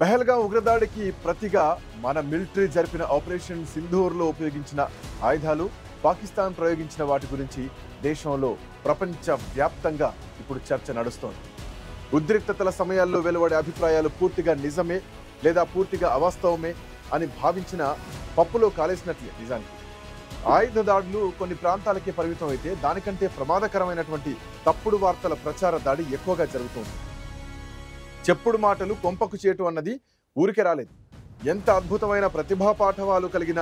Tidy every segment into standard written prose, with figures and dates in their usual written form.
పహల్గాం ఉగ్రదాడికి ప్రతిగా మన మిలిటరీ జరిపిన ఆపరేషన్ సింధూర్లో ఉపయోగించిన ఆయుధాలు, పాకిస్తాన్ ప్రయోగించిన వాటి గురించి దేశంలో ప్రపంచ వ్యాప్తంగా ఇప్పుడు చర్చ నడుస్తోంది. ఉద్రిక్తతల సమయాల్లో వెలువడే అభిప్రాయాలు పూర్తిగా నిజమే లేదా పూర్తిగా అవాస్తవమే అని భావించిన పప్పులో కాలేసినట్లే. నిజానికి ఆయుధ దాడులు కొన్ని ప్రాంతాలకే పరిమితం అయితే దానికంటే ప్రమాదకరమైనటువంటి తప్పుడు వార్తల ప్రచార దాడి ఎక్కువగా జరుగుతోంది. చెప్పుడు మాటలు కొంపకు చేటు అన్నది ఊరికే రాలేదు. ఎంత అద్భుతమైన ప్రతిభా పాఠవాలు కలిగిన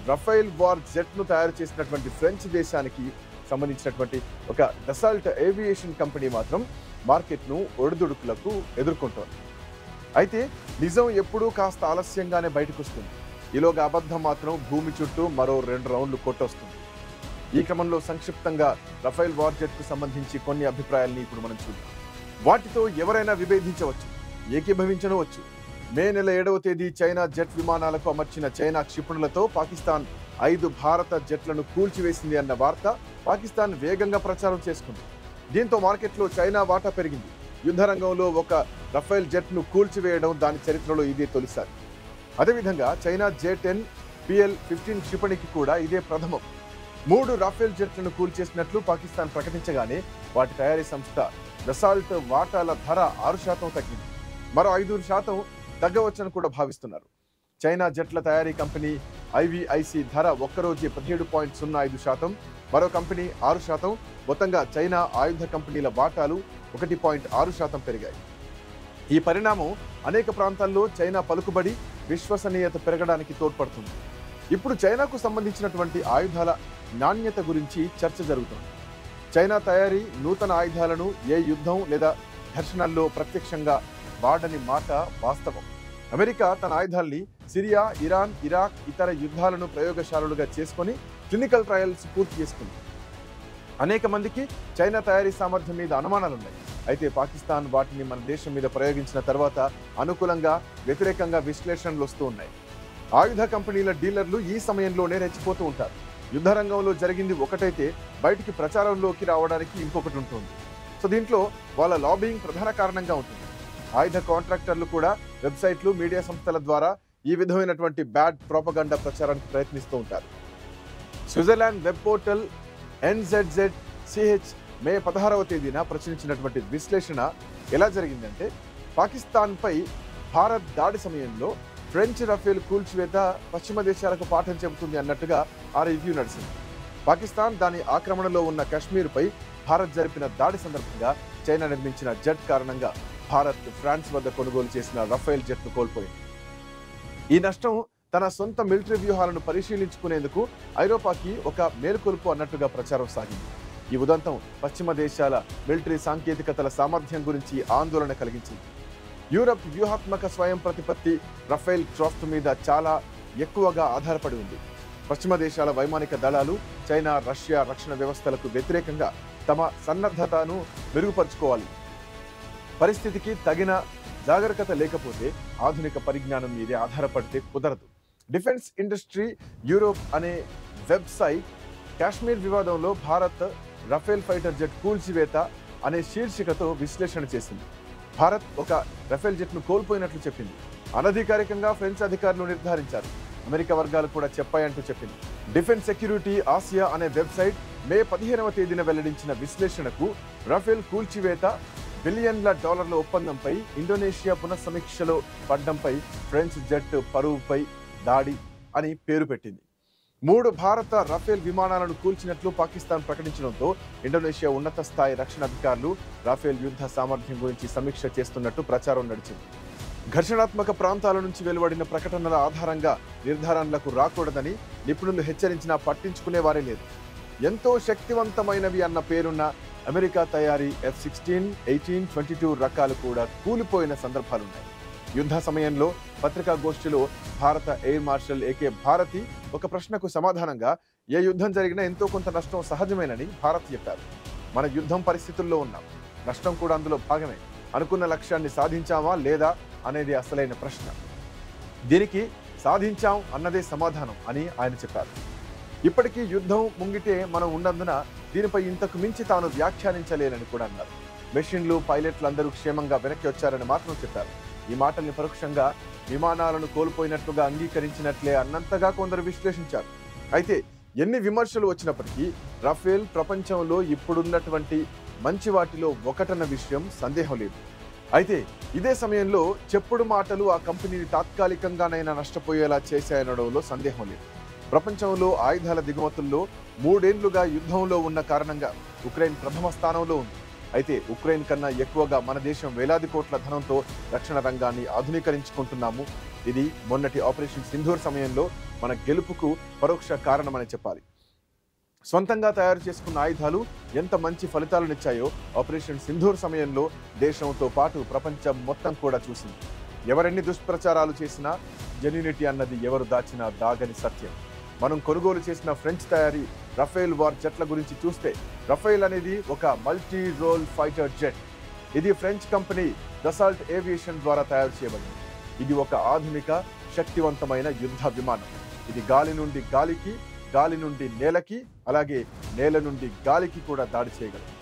రఫైల్ వార్ జెట్ ను తయారు చేసినటువంటి ఫ్రెంచ్ దేశానికి సంబంధించినటువంటి ఒక డసాల్ట్ ఏవియేషన్ కంపెనీ మాత్రం మార్కెట్ ను ఒడిదుడుకులకు ఎదుర్కొంటోంది. అయితే నిజం ఎప్పుడూ కాస్త ఆలస్యంగానే బయటకు వస్తుంది. ఈలోగా అబద్ధం మాత్రం భూమి చుట్టూ మరో 2 రౌండ్లు కొట్టొస్తుంది. ఈ క్రమంలో సంక్షిప్తంగా రఫైల్ వార్ జెట్ కు సంబంధించి కొన్ని అభిప్రాయాల్ని ఇప్పుడు మనం చూద్దాం. వాటితో ఎవరైనా విభేదించవచ్చు, ఏకీభవించవచ్చు. మే నెల 7వ తేదీ చైనా జెట్ విమానాలకు అమర్చిన చైనా క్షిపణులతో పాకిస్తాన్ 5 భారత జెట్లను కూల్చివేసింది అన్న వార్త పాకిస్తాన్ వేగంగా ప్రచారం చేసుకుంది. దీంతో మార్కెట్లో చైనా వాటా పెరిగింది. యుద్ధ రంగంలో ఒక రఫైల్ జెట్ ను కూల్చివేయడం దాని చరిత్రలో ఇదే తొలిసారి. అదేవిధంగా చైనా J-10 PL-15 క్షిపణికి కూడా ఇదే ప్రథమం. 3 రాఫెల్ జెట్లను కూల్చేసినట్లు పాకిస్తాన్ ప్రకటించగానే వాటి తయారీ సంస్థ డసాల్ట్ వాటాల ధర 6% తగ్గింది. మరో 5% తగ్గవచ్చని కూడా భావిస్తున్నారు. చైనా జెట్ల తయారీ కంపెనీ IVIC ధర ఒక్కరోజే 17.05%, మరో కంపెనీ 6%. మొత్తంగా చైనా ఆయుధ కంపెనీల వాటాలు 1.6% పెరిగాయి. ఈ పరిణామం అనేక ప్రాంతాల్లో చైనా పలుకుబడి, విశ్వసనీయత పెరగడానికి తోడ్పడుతుంది. ఇప్పుడు చైనాకు సంబంధించినటువంటి ఆయుధాల నాణ్యత గురించి చర్చ జరుగుతోంది. చైనా తయారీ నూతన ఆయుధాలను ఏ యుద్ధం లేదా ఘర్షణల్లో ప్రత్యక్షంగా వాడని మాట వాస్తవం. అమెరికా తన ఆయుధాల్ని సిరియా, ఇరాన్, ఇరాక్ ఇతర యుద్ధాలను ప్రయోగశాలలుగా చేసుకొని క్లినికల్ ట్రయల్స్ పూర్తి చేసుకుంది. అనేక మందికి చైనా తయారీ సామర్థ్యం మీద అనుమానాలున్నాయి. అయితే పాకిస్తాన్ వాటిని మన దేశం మీద ప్రయోగించిన తర్వాత అనుకూలంగా, వ్యతిరేకంగా విశ్లేషణలు వస్తూ ఉన్నాయి. ఆయుధ కంపెనీల డీలర్లు ఈ సమయంలోనే రెచ్చిపోతూ ఉంటారు. యుద్ధ రంగంలో జరిగింది ఒకటైతే బయటికి ప్రచారంలోకి రావడానికి ఇంకొకటి ఉంటుంది. సో దీంట్లో వాళ్ళ లాబింగ్ ప్రధాన కారణంగా ఉంటుంది. ఆయుధ కాంట్రాక్టర్లు కూడా వెబ్సైట్లు, మీడియా సంస్థల ద్వారా ఈ విధమైనటువంటి బ్యాడ్ ప్రోపగండా ప్రచారానికి ప్రయత్నిస్తూ ఉంటారు. స్విట్జర్లాండ్ వెబ్ పోర్టల్ NZZCH మే 16వ తేదీన ప్రచురించినటువంటి విశ్లేషణ ఎలా జరిగిందంటే, పాకిస్తాన్పై భారత్ దాడి సమయంలో ఫ్రెంచ్ రఫేల్ కూల్చివేత పశ్చిమ దేశాలకు పాఠం చెబుతుంది అన్నట్టుగా ఆ రివ్యూ నడిచింది. పాకిస్తాన్ దాని ఆక్రమణలో ఉన్న కశ్మీర్పై భారత్ జరిపిన దాడి సందర్భంగా చైనా నిర్మించిన జెట్ కారణంగా భారత్ ఫ్రాన్స్ వద్ద కొనుగోలు చేసిన రఫేల్ జెట్ను కోల్పోయింది. ఈ నష్టం తన సొంత మిలిటరీ వ్యూహాలను పరిశీలించుకునేందుకు ఐరోపాకి ఒక మేలుకొలుపు అన్నట్టుగా ప్రచారం సాగింది. ఈ ఉదంతం పశ్చిమ దేశాల మిలిటరీ సాంకేతికతల సామర్థ్యం గురించి ఆందోళన కలిగించింది. యూరప్ వ్యూహాత్మక స్వయం ప్రతిపత్తి రఫేల్ క్రాఫ్ట్ మీద చాలా ఎక్కువగా ఆధారపడి ఉంది. పశ్చిమ దేశాల వైమానిక దళాలు చైనా, రష్యా రక్షణ వ్యవస్థలకు వ్యతిరేకంగా తమ సన్నద్ధతను మెరుగుపరుచుకోవాలి. పరిస్థితికి తగిన జాగరూకత లేకపోతే ఆధునిక పరిజ్ఞానం మీదే ఆధారపడితే కుదరదు. డిఫెన్స్ ఇండస్ట్రీ యూరోప్ అనే వెబ్సైట్ కాశ్మీర్ వివాదంలో భారత్ రఫేల్ ఫైటర్ జెట్ కూల్చివేత అనే శీర్షికతో విశ్లేషణ చేసింది. భారత్ ఒక రఫేల్ జెట్ను కోల్పోయినట్లు చెప్పింది. అనధికారికంగా ఫ్రెంచ్ అధికారులు నిర్ధారించారు. అమెరికా వర్గాలు కూడా చెప్పాయంటూ చెప్పింది. డిఫెన్స్ సెక్యూరిటీ ఆసియా అనే వెబ్సైట్ మే 15వ తేదీన వెల్లడించిన విశ్లేషణకు రఫేల్ కూల్చివేత బిలియన్ల డాలర్ల ఒప్పందంపై ఇండోనేషియా పునఃసమీక్షలో పడ్డంపై ఫ్రెంచ్ జెట్ పరువుపై దాడి అని పేరు పెట్టింది. 3 భారత రఫేల్ విమానాలను కూల్చినట్లు పాకిస్తాన్ ప్రకటించడంతో ఇండోనేషియా ఉన్నత స్థాయి రక్షణ అధికారులు రఫేల్ యుద్ధ సామర్థ్యం గురించి సమీక్ష చేస్తున్నట్టు ప్రచారం నడిచింది. ఘర్షణాత్మక ప్రాంతాల నుంచి వెలువడిన ప్రకటనల ఆధారంగా నిర్ధారణలకు రాకూడదని నిపుణులు హెచ్చరించినా పట్టించుకునేవారే లేదు. ఎంతో శక్తివంతమైనవి అన్న పేరున్న అమెరికా తయారీ F-16, 18, 22 రకాలు కూడా కూలిపోయిన సందర్భాలున్నాయి. యుద్ధ సమయంలో పత్రికా గోష్ఠిలో భారత ఎయిర్ మార్షల్ AK భారతి ఒక ప్రశ్నకు సమాధానంగా ఏ యుద్ధం జరిగినా ఎంతో కొంత నష్టం సహజమేనని భారత్ చెప్పారు. మన యుద్ధం పరిస్థితుల్లో ఉన్నాం, నష్టం కూడా అందులో భాగమే. అనుకున్న లక్ష్యాన్ని సాధించామా లేదా అనేది అసలైన ప్రశ్న. దీనికి సాధించాం అన్నదే సమాధానం అని ఆయన చెప్పారు. ఇప్పటికీ యుద్ధం ముంగిటే మనం ఉన్నందున దీనిపై ఇంతకు మించి తాను వ్యాఖ్యానించలేనని కూడా అన్నారు. మెషిన్లు, పైలట్లు అందరూ క్షేమంగా వెనక్కి వచ్చారని మాత్రం చెప్పారు. ఈ మాటల్ని పరోక్షంగా విమానాలను కోల్పోయినట్లుగా అంగీకరించినట్లే అన్నంతగా కొందరు విశ్లేషించారు. అయితే ఎన్ని విమర్శలు వచ్చినప్పటికీ రఫేల్ ప్రపంచంలో ఇప్పుడున్నటువంటి మంచి వాటిలో ఒకటన్న విషయం సందేహం లేదు. అయితే ఇదే సమయంలో చెప్పుడు మాటలు ఆ కంపెనీని తాత్కాలికంగానైనా నష్టపోయేలా చేశాయనడంలో సందేహం లేదు. ప్రపంచంలో ఆయుధాల దిగుమతుల్లో 3 ఏళ్లుగా యుద్ధంలో ఉన్న కారణంగా ఉక్రెయిన్ ప్రథమ స్థానంలో ఉంది. అయితే ఉక్రెయిన్ కన్నా ఎక్కువగా మన దేశం వేలాది కోట్ల ధనంతో రక్షణ రంగాన్ని ఆధునీకరించుకుంటున్నాము. ఇది మొన్నటి ఆపరేషన్ సింధూర్ సమయంలో మన గెలుపుకు పరోక్ష కారణమని చెప్పాలి. సొంతంగా తయారు చేసుకున్న ఆయుధాలు ఎంత మంచి ఫలితాలనిచ్చాయో ఆపరేషన్ సింధూర్ సమయంలో దేశంతో పాటు ప్రపంచం మొత్తం కూడా చూసింది. ఎవరెన్ని దుష్ప్రచారాలు చేసినా జెన్యూనిటీ అన్నది ఎవరు దాచినా దాగని సత్యం. మనం కొనుగోలు చేసిన ఫ్రెంచ్ తయారీ రఫేల్ వార్ జెట్ల గురించి చూస్తే రఫేల్ అనేది ఒక మల్టీ రోల్ ఫైటర్ జెట్. ఇది ఫ్రెంచ్ కంపెనీ దసాల్ట్ ఏవియేషన్ ద్వారా తయారు చేయబడింది. ఇది ఒక ఆధునిక శక్తివంతమైన యుద్ధ విమానం. ఇది గాలి నుండి గాలికి, గాలి నుండి నేలకి, అలాగే నేల నుండి గాలికి కూడా దాడి చేయగలదు.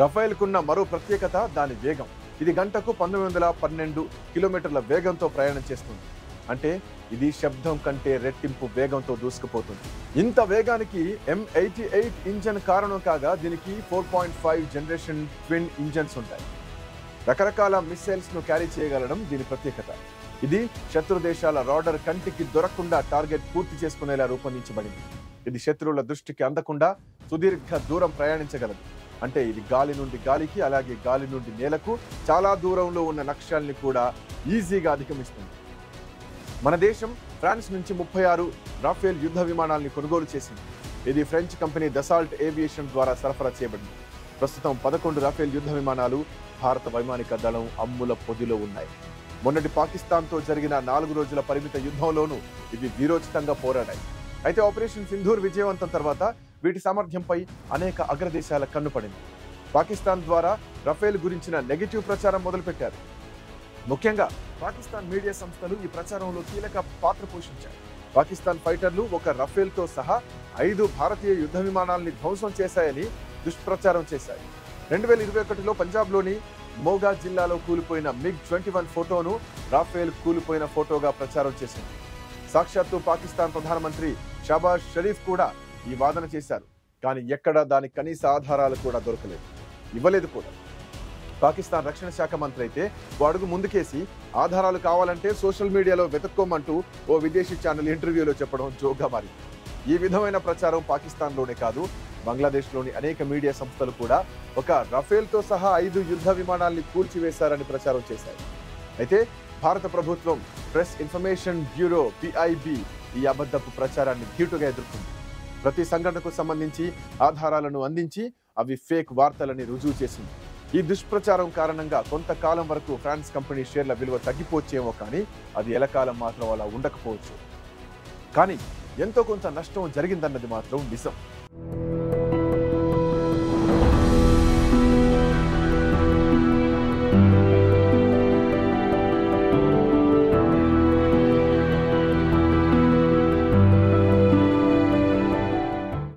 రఫేల్కున్న మరో ప్రత్యేకత దాని వేగం. ఇది గంటకు 1912 కిలోమీటర్ల వేగంతో ప్రయాణం చేస్తుంది. అంటే ఇది శబ్దం కంటే రెట్టింపు వేగంతో దూసుకుపోతుంది. ఇంత వేగానికి M88 ఇంజన్ కారణం కాగా దీనికి 4.5 జనరేషన్ ట్విన్ ఇంజన్స్ ఉంటాయి. రకరకాల మిస్సైల్స్ ను క్యారీ చేయగలడం దీని ప్రత్యేకత. ఇది శత్రు దేశాల రాడర్ కంటికి దొరకకుండా టార్గెట్ పూర్తి చేసుకునేలా రూపొందించబడింది. ఇది శత్రువుల దృష్టికి అందకుండా సుదీర్ఘ దూరం ప్రయాణించగలదు. అంటే ఇది గాలి నుండి గాలికి, అలాగే గాలి నుండి నేలకు చాలా దూరంలో ఉన్న లక్ష్యాల్ని కూడా ఈజీగా అధిగమిస్తుంది. మన దేశం ఫ్రాన్స్ నుంచి 36 రాఫేల్ యుద్ధ విమానాల్ని కొనుగోలు చేసింది. ఇది ఫ్రెంచ్ కంపెనీ దసాల్ట్ ఏవియేషన్ ద్వారా సరఫరా చేయబడింది. ప్రస్తుతం 11 రాఫేల్ యుద్ధ విమానాలు భారత వైమానిక దళం అమ్ముల పొదిలో ఉన్నాయి. మొన్నటి పాకిస్తాన్తో జరిగిన 4 రోజుల పరిమిత యుద్ధంలోనూ ఇవి వీరోచితంగా పోరాడాయి. అయితే ఆపరేషన్ సింధూర్ విజయవంతం తర్వాత వీటి సామర్థ్యంపై అనేక అగ్రదేశాల కన్నుపడింది. పాకిస్తాన్ ద్వారా రఫేల్ గురించిన నెగటివ్ ప్రచారం మొదలుపెట్టారు. ముఖ్యంగా పాకిస్తాన్ మీడియా సంస్థలు ఈ ప్రచారంలో కీలక పాత్ర పోషించాయి. పాకిస్తాన్ ఫైటర్లు ఒక రఫేల్తో సహా 5 భారతీయ యుద్ధ విమానాల్ని ధ్వంసం చేశాయని దుష్ప్రచారం చేశాయి. 2021లో పంజాబ్లోని మోగా జిల్లాలో కూలిపోయిన MiG-21 ఫోటోను రాఫేల్ కూలిపోయిన ఫోటోగా ప్రచారం చేసింది. సాక్షాత్తు పాకిస్తాన్ ప్రధానమంత్రి షాబాజ్ షరీఫ్ కూడా ఈ వాదన చేశారు. కానీ ఎక్కడా దాని కనీస ఆధారాలు కూడా దొరకలేదు, ఇవ్వలేదు కూడా. పాకిస్తాన్ రక్షణ శాఖ మంత్రి అయితే ఓ అడుగు ముందుకేసి ఆధారాలు కావాలంటే సోషల్ మీడియాలో వెతుక్కోమంటూ ఓ విదేశీ ఛానల్ ఇంటర్వ్యూలో చెప్పడం జోక్గా మారింది. ఈ విధమైన ప్రచారం పాకిస్తాన్లోనే కాదు, బంగ్లాదేశ్లోని అనేక మీడియా సంస్థలు కూడా ఒక రఫేల్తో సహా 5 యుద్ధ విమానాల్ని కూల్చివేశారని ప్రచారం చేశాయి. అయితే భారత ప్రభుత్వం ప్రెస్ ఇన్ఫర్మేషన్ బ్యూరో PIB ఈ అబద్ధపు ప్రచారాన్ని ధీటుగా ఎదుర్కొంది. ప్రతి సంఘటనకు సంబంధించి ఆధారాలను అందించి అవి ఫేక్ వార్తలని రుజువు చేసింది. ఈ దుష్ప్రచారం కారణంగా కొంతకాలం వరకు ఫ్రాన్స్ కంపెనీ షేర్ల విలువ తగ్గిపోవచ్చేమో, కానీ అది ఎలకాలం మాత్రం అలా ఉండకపోవచ్చు. కానీ ఎంతో కొంత నష్టం జరిగిందన్నది మాత్రం నిజం.